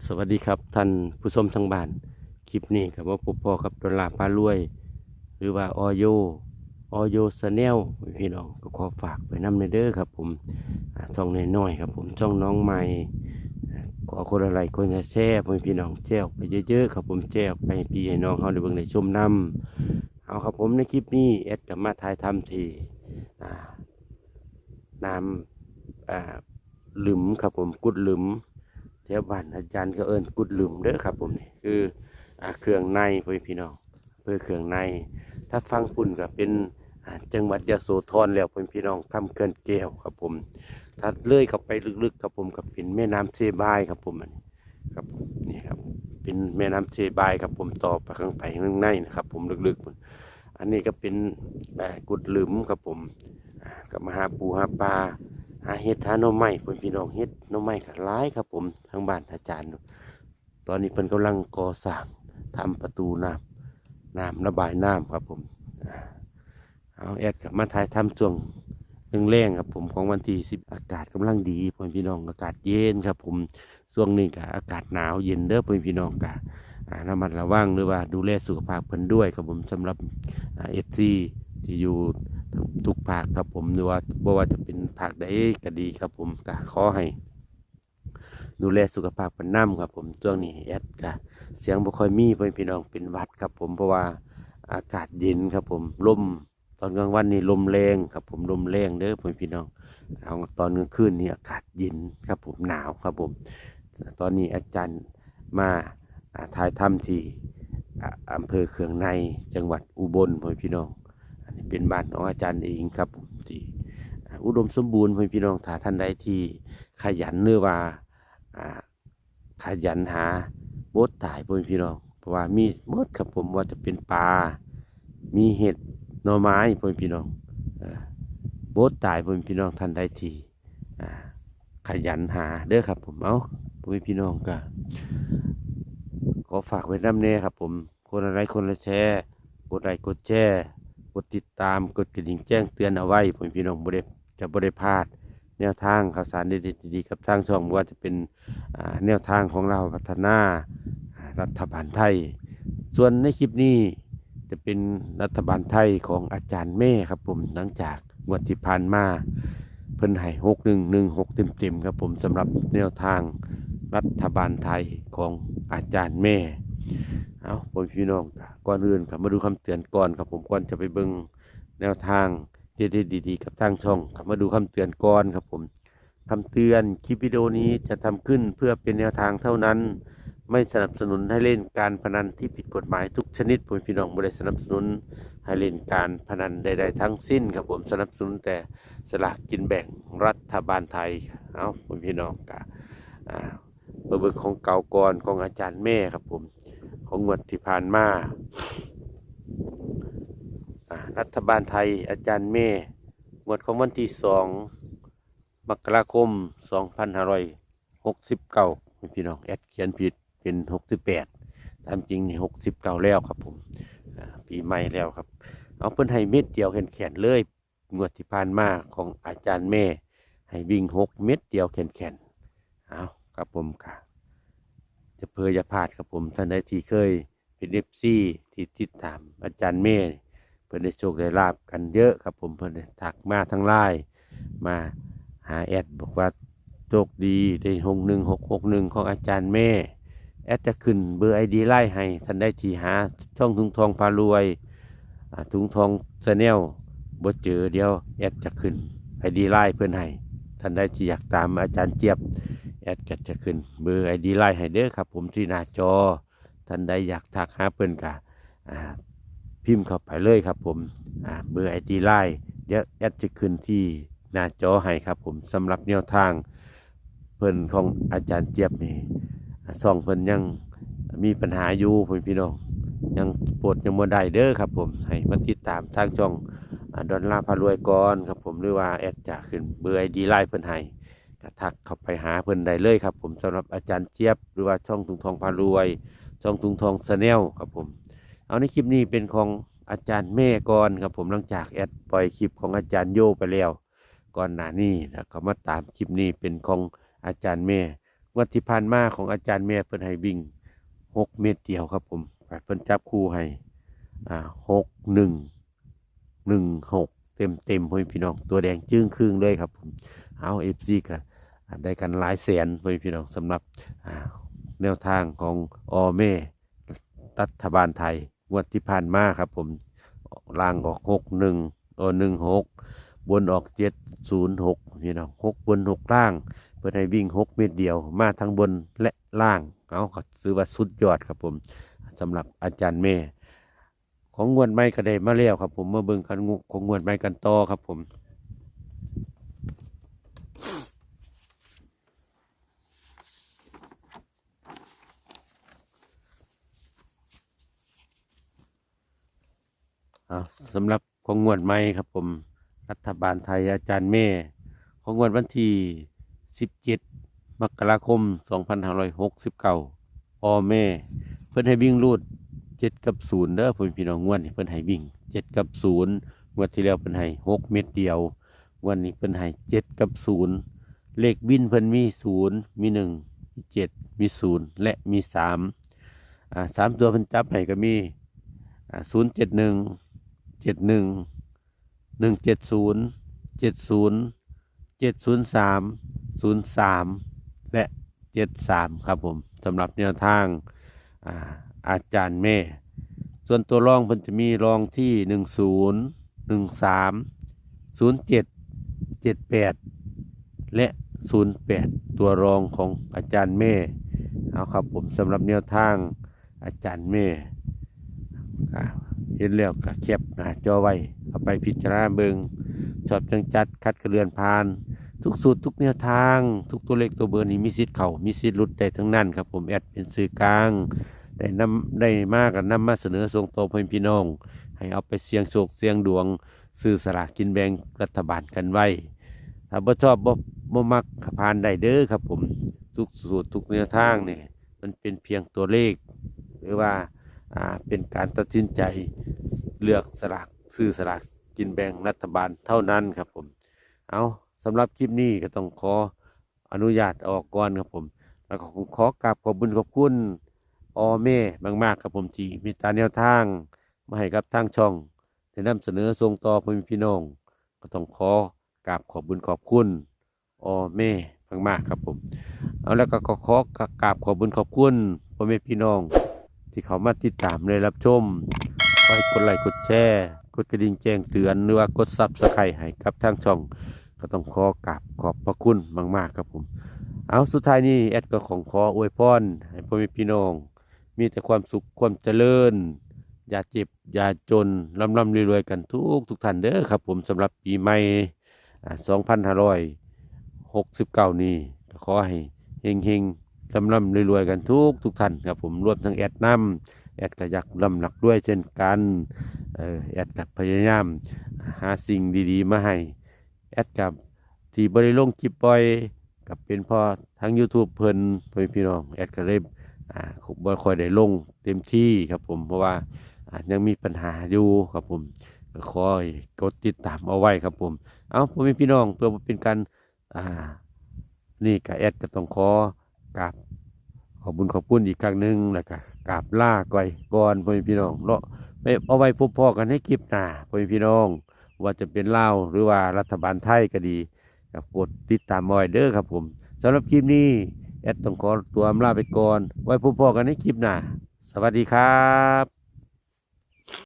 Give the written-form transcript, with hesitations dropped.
สวัสดีครับท่านผู้ชมทางบ้านคลิปนี้ครับว่าพบพ่อกับดอลลาร์พารวย หรือว่าออโยชาแนลพี่น้องก็ขอฝากไปนำในเด้อครับผมช่องน้อยๆครับผมช่องน้องใหม่ขอคนอะไรคนจะแชร์พี่น้องแจ้วไปเยอะๆครับผมแจ้วไปให้พี่ให้น้องเขาได้เบิ่งได้ชมนำเอาครับผมในคลิปนี้แอดกับมาถ่ายทำที่อ่าน้ำหลุมครับผมกุดหลุม แถวบ้านอาจารย์ก็เอิ้นกุดหลุมเด้อครับผมนี่คือเครื่องในพี่น้องเพื่อเครื่องในถ้าฟังปุ่นก็เป็นจังหวัดยโสธรแล้วพี่น้องคำเกินแก้วครับผมถ้าเลื่อยเข้าไปลึกๆครับผมก็เป็นแม่น้ำเซบายครับผมอันนี้ครับนี่ครับเป็นแม่น้ำเซบายครับผมต่อไปข้างข้างในนะครับผมลึกๆอันนี้ก็เป็นกุดหลุมครับผมกับมาหาปูหาปลา เฮ็ดหาหน่อไม้พี่น้องเฮ็ดหน่อไม้ก็หลายครับผมทางบ้านอาจารย์ตอนนี้เพิ่นกำลังก่อสร้างทำประตูน้ำระบายน้ำครับผมอ่าเอาแอดกับมาถ่ายทำช่วงแรงๆครับผมของวันที่10อากาศกำลังดีพี่น้องอากาศเย็นครับผมช่วงนี้ก็อากาศหนาวเย็นเด้อพี่น้องก็ระมัดระวังหรือว่าดูแลสุขภาพเพิ่นด้วยครับผมสำหรับFC ที่อยู่ ทุกภาคครับผมหรือว่าบ่ว่าจะเป็นภาคใดก็ดีครับผมก็ขอให้ดูแลสุขภาพเป็นน้ำครับผมช่วงนี้แอดก็เสียงบ่ค่อยมีเพื่อนพี่น้องเป็นหวัดครับผมเพราะว่าอากาศเย็นครับผมลมตอนกลางวันนี่ลมแรงครับผมลมแรงเด้อเพื่อนพี่น้องเอาตอนกลางคืนนี่อากาศเย็นครับผมหนาวครับผมตอนนี้อาจารย์มาถ่ายทำที่อำเภอเขืองในจังหวัดอุบลเพื่อนพี่น้อง อันนี้เป็นบ้านของอาจารย์เองครับผมที่อุดมสมบูรณ์พี่น้องถ้าท่านใดที่ขยันหรือว่าอ่าขยันหาโบสตายพี่น้องเพราะว่ามีหมดครับผมว่าจะเป็นปลา มีเห็ดหน่อไม้พี่น้องโบสตายพี่น้องท่านใดที่อ่าขยันหาเด้อครับผมเอาพี่น้องก็ขอฝากไว้น้ำเน่ครับผมคนอะไรคนละแชร์กดไลค์กดแชร์ กดติดตามกดกระดิ่งแจ้งเตือนเอาไว้ผมพี่น้องบริพลาดแนวทางข่าวสารดีๆกับทางช่องว่าจะเป็นแนวทางของเราพัฒนารัฐบาลไทยส่วนในคลิปนี้จะเป็นรัฐบาลไทยของอาจารย์แม่ครับผมหลังจากงวดที่ผ่านมาเพิ่นให้6116เต็มๆครับผมสำหรับแนวทางรัฐบาลไทยของอาจารย์แม่ เอาพี่น้องก่อนอื่นครับมาดูคำเตือนก่อนครับผมก่อนจะไปเบิ่งแนวทางดีๆกับทางช่องครับมาดูคำเตือนก่อนครับผมคำเตือนคลิปวิดีโอนี้จะทำขึ้นเพื่อเป็นแนวทางเท่านั้นไม่สนับสนุนให้เล่นการพนันที่ผิดกฎหมายทุกชนิดพี่น้องไม่ได้สนับสนุนให้เล่นการพนันใดๆทั้งสิ้นครับผมสนับสนุนแต่สลากกินแบ่งรัฐบาลไทยเอาพี่น้องกับเบิ่งของเก่าก่อนของอาจารย์แม่ครับผม ของงวดที่ผ่านมารัฐบาลไทยอาจารย์เม่งวดของวันที่2 มกราคม 2569พี่น้องแอดเขียนผิดเป็น68ตามจริงนี่69แล้วครับผมปีใหม่แล้วครับเอาเพิ่นให้เม็ดเดียวแขนๆเลยงวดที่ผ่านมาของอาจารย์เม่ให้วิ่ง6เม็ดเดียวแขนๆเอาครับผมค่ะ จะเพอจะพลาดครับผมท่านใดที่เคยเป็นเอฟซีที่ติดตามอาจารย์เม่เพื่อนได้โชคได้ลาบกันเยอะครับผมเพื่อนได้ทักมาทั้งไลน์มาหาแอดบอกว่าโชคดีได้61661ของอาจารย์เม่แอดจะขึ้นเบอร์ไอดีไล่ให้ท่านได้ที่หาช่องถุงทองพารวยถุงทองแชนแนลบ่เจอเดียวแอดจะขึ้นไอดีไล่เพื่อนให้ท่านได้ที่อยากตามอาจารย์เจี๊ยบ แอดก็จะขึ้นเบอร์ไอดีไลน์ให้เด้อครับผมที่หน้าจอท่านใดอยากทักหาเพิ่นกะพิมพ์เข้าไปเลยครับผมเบอร์ไอดีไลน์เดี๋ยวแอดจะขึ้นที่หน้าจอให้ครับผมสำหรับแนวทางเพิ่นของอาจารย์เจี๊ยบนี่ส่องเพิ่นยังมีปัญหาอยู่พี่น้องยังปวดยังบ่ได้เด้อครับผมให้มาติดตามทางช่องดอนลาพารวยก่อนครับผมหรือว่าแอดจะขึ้นเบอร์ไอดีไลน์เพิ่นให้ ก็ทักเข้าไปหาเพิ่นได้เลยครับผมสำหรับอาจารย์เจี๊ยบหรือว่าช่องถุงทองพารวยช่องถุงทองชาแนลครับผมเอาในคลิปนี้เป็นของอาจารย์แม่ก่อนครับผมหลังจากแอดปล่อยคลิปของอาจารย์โยไปแล้วก่อนหน้านี้แล้วก็มาตามคลิปนี้เป็นของอาจารย์แม่ง งวดที่ผ่านมาของอาจารย์แม่เพิ่นให้วิ่ง6 เม็ดเดียวครับผมเพิ่นจับคู่ให้6116เต็มเต็มพ่อพี่น้องตัวแดงจึ้งครึ่งเลยครับผมเอาFCกันได้กันหลายแสนพ่อพี่น้องสำหรับแนวทางของอแม่รัฐบาลไทยงวดที่ผ่านมาครับผมล่างออก16 บนออก706พี่น้อง6 บน 6 ล่างเพื่อให้วิ่ง6 เม็ดเดียวมาทั้งบนและล่างเอาก็ซื้อว่าสุดยอดครับผมสำหรับอาจารย์เมย์ของงวดไม้ก็ได้มาแล้วครับผมมาเบิ่งกันของงวดไม้กันต่อครับผมสำหรับของงวดไม้ครับผมรัฐบาลไทยอาจารย์เมย์ของงวดวันที่17 มกราคม 2569แม่เพิ่นให้วิ่งรูด7 กับ 0เด้อพี่น้องงวดนี้เพิ่นให้วิ่ง7 กับ 0งวดที่แล้วเพิ่นให้6 เม็ดเดียวงวดนี้เพิ่นให้7 กับ 0เลขวินเพิ่นมี0มี1มี7มี0และมี3 3ตัวเพิ่นจับให้ก็มี071 71 70 703 และ73ครับผมสำหรับแนวทางอาจารย์แม่ส่วนตัวรองเพิ่นจะมีรองที่10 13 07 78และ08ตัวรองของอาจารย์แม่เอาครับผมสำหรับแนวทางอาจารย์แม่เห็นแล้วก็แคปหน้าจอไว้เอาไปพิจารณาเบิ่งชอบจังจัดคัดกระเลือนผ่านทุกสูตรทุกแนวทางทุกตัวเลขตัวเบอร์นี้มีสิทธิ์เข้ามีสิทธิ์หลุดได้ทั้งนั้นครับผมแอดเป็นสื่อกลางได้มากกันนำมาเสนอส่งต่อให้พี่น้องให้เอาไปเสี่ยงโชคเสี่ยงดวงซื้อสลากกินแบ่งรัฐบาลกันไว้ถ้าบ่ชอบบ่มักผ่านได้เด้อครับผมทุกสูตรทุกแนวทางเนี่ยมันเป็นเพียงตัวเลขหรือว่าเป็นการตัดสินใจเลือกสลากซื้อสลากกินแบ่งรัฐบาลเท่านั้นครับผมเอาสำหรับคลิปนี้ก็ต้องขออนุญาตออกก่อนครับผมแล้วก็ขอกราบขอบคุณขอบคุณแม่มากๆครับผมที่มีตาแนวทางมาให้กับทางช่องได้นำเสนอส่งต่อพ่อแม่พี่น้องก็ต้องขอกราบขอบคุณขอบคุณแม่มากๆครับผมเอาแล้วก็ขอกราบขอบคุณขอบคุณพ่อแม่พี่น้องที่เขามาติดตามเลยรับชมขอให้กดไลค์กดแชร์กดกระดิ่งแจ้งเตือนหรือว่ากดซับสไครต์ให้กับทางช่องก็ต้องขอกราบขอบพระคุณมากๆครับผมเอาสุดท้ายนี้แอดก็ขออวยพรให้พ่อแม่พี่น้องมีแต่ความสุขความเจริญอย่าเจ็บอย่าจนร่ำรวยๆกันทุกท่านเด้อครับผมสำหรับปีใหม่2569นี้ขอให้เฮงร่ำรวยๆกันทุกท่านครับผมรวมทั้งแอดน้ำแอดก็อยากร่ำหนักด้วยเช่นกันแอดกับพยายามหาสิ่งดีๆมาให้แอดกับที่บริลงคลิปปล่อยกับเป็นพอทั้ง YouTube เพิ่นพี่น้องแอดก็เลยบ่ค่อยได้ลงเต็มที่ครับผมเพราะว่ายังมีปัญหาอยู่ครับผมก็ขอกดติดตามเอาไว้ครับผมเอาพ่อแม่พี่น้องเพื่อเป็นการนี่กับแอดก็ต้องขอกราบขอบคุณขอบคุณอีกครั้งหนึ่งแล้วก็กราบลาก่อนพ่อแม่พี่น้องเนาะไปเอาไว้พบพ่อกันให้คลิปหน้าพ่อแม่พี่น้องว่าจะเป็นลาวหรือว่ารัฐบาลไทยก็ดีก็กดติดตามเอาไว้เด้อครับผมสำหรับคลิปนี้แอดต้องขอตัวอำลาไปก่อนไว้พบพ่อกันในคลิปหน้าสวัสดีครับ